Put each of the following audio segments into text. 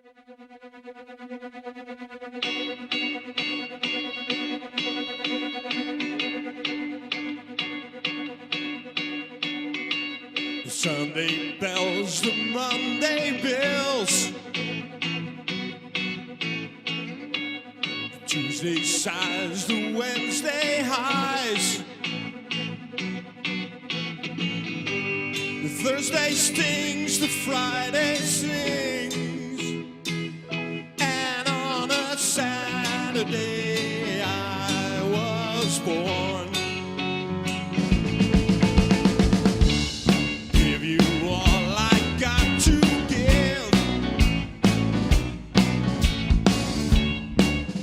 The Sunday bells, the Monday bills, the Tuesday sighs, the Wednesday highs, the Thursday stings, the Friday sings, and on a Saturday I was born. Give you all I got to give.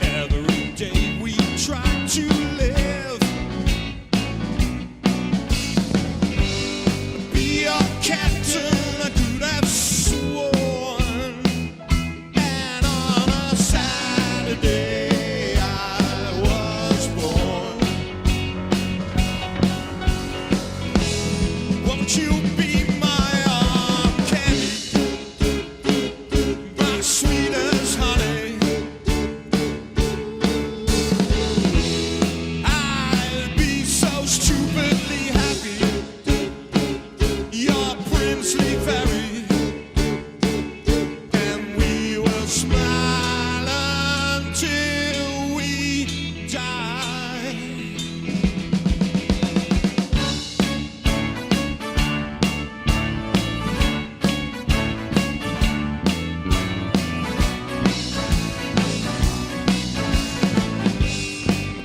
Every day we try to live. Be your captain, I could have sworn. And on a Saturday I was born. Won't you be my arm candy, my sweet as honey? I'd be so stupidly happy, your princely fairy, and we will smile until we die.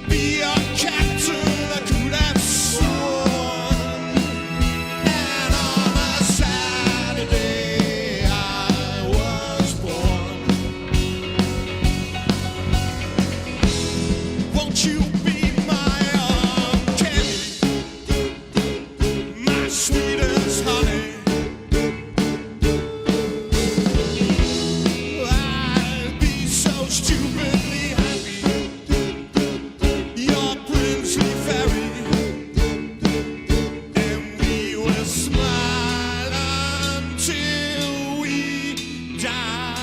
Be your captain, I could have sworn. And on a Saturday I was born. Won't you be my arm candy, my sweetest honey? I'd be so stupidly happy, your princely fairy, and we will smile until we die.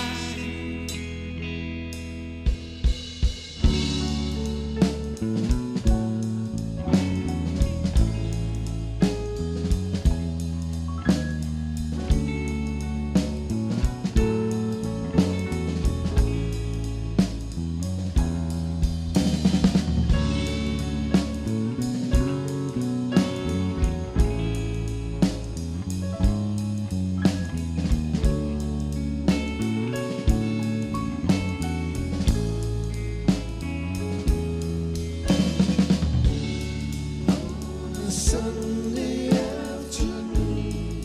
Sunday afternoon,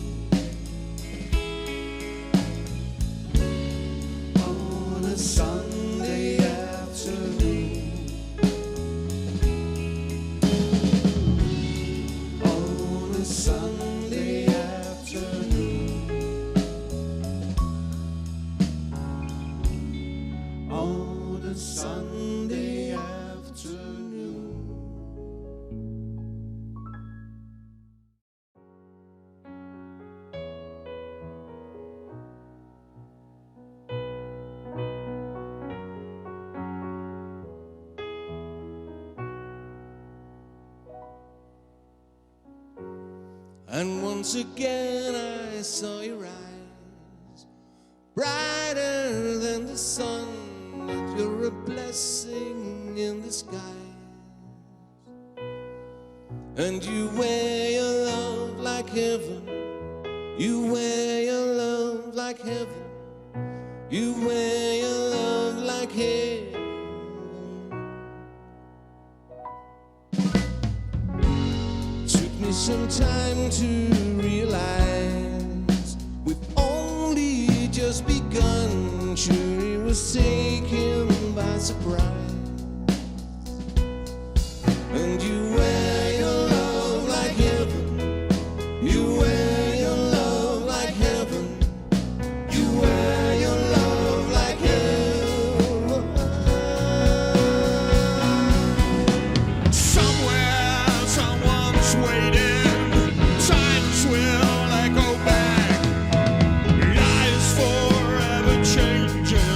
on a Sunday afternoon, on a Sunday afternoon, on a Sunday afternoon. And once again I saw your eyes, brighter than the sun, that you're a blessing in disguise. And you wear your love like heaven, you wear your love like heaven, you wear your love like heaven. Took me some time to realize we've only just begun. Sure, it was taken by surprise. And you wear your love like heaven, you wear your love like heaven, you wear your love like heaven. Somewhere someone's waiting, times will echo back, lies forever changing.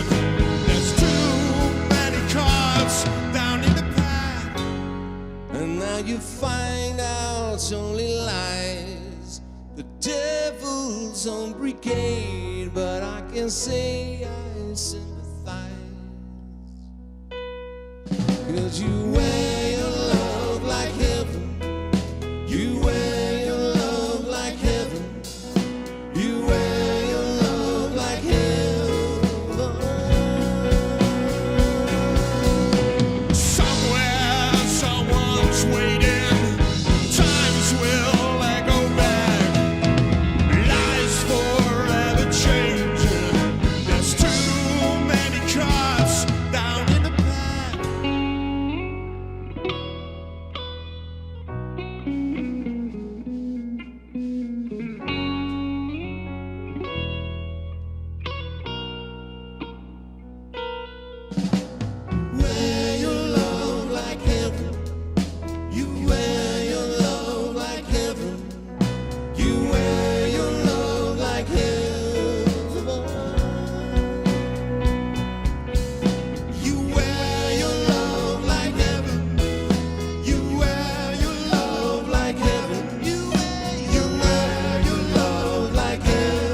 brigade, but I can say I sympathize. 'Cause you wear your love like heaven. You wear your love like heaven. You wear your love like heaven. Somewhere someone's waiting. Times will echo back. Life's forever changing. There's too many cards down in the pack. Wear your love like heaven. You wear your love like heaven. You wear your love like heaven. You wear your love like heaven. You wear your love like heaven. You wear your love like heaven.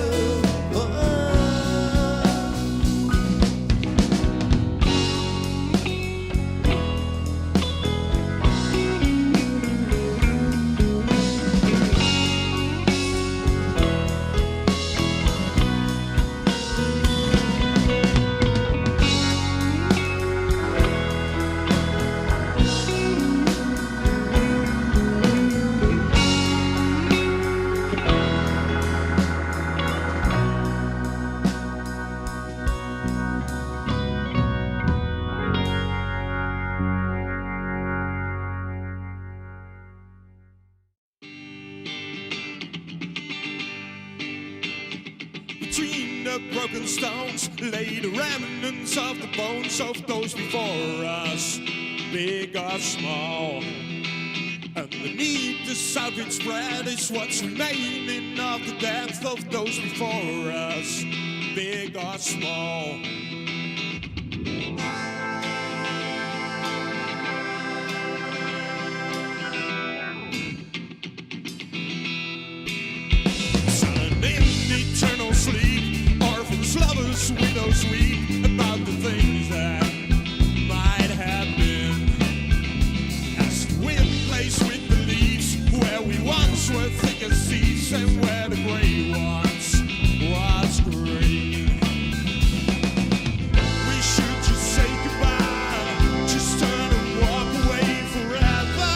Between the broken stones lay the remnants of the bones of those before us, big or small. Underneath the salvage spread is what's remaining of the death of those before us, big or small. Silent in eternal sleep, orphans, lovers, widows weep about the things that might have been. As the wind plays with the leaves, where we once were thick as thieves, and where the gray once was green. We should just say goodbye, just turn and walk away forever.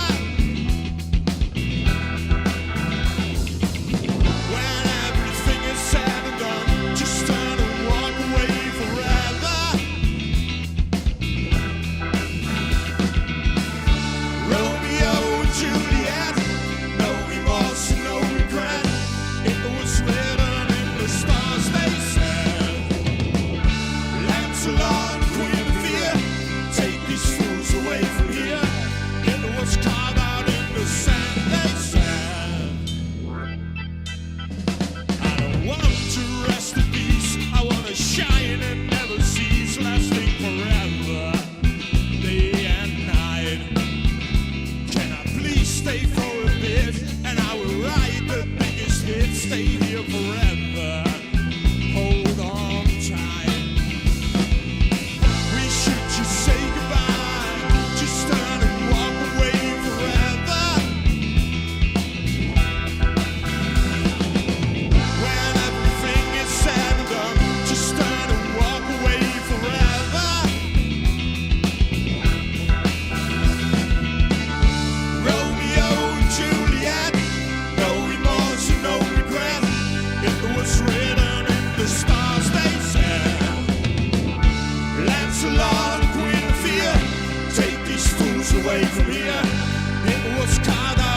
When everything is said and done, just turn and walk away forever. Romeo and Juliet, no remorse and no regret. It was written in the stars, they said. Lancelot, Queen of Fear, take these fools away from here. It was carved out in the sand, they said. I don't want to rest in peace. I want to shine and never cease, lasting forever, day and night. Can I please stay for a bit? And I will write the biggest hit. Stay here forever. Hold on tight. We should just say goodbye. Just turn and walk away forever. When everything is said and done, just turn and walk away forever. Romeo and Juliet, no remorse and no regret. It was written in the stars, they said. Lancelot, Queen of Fear, take these fools away from here. It was carved out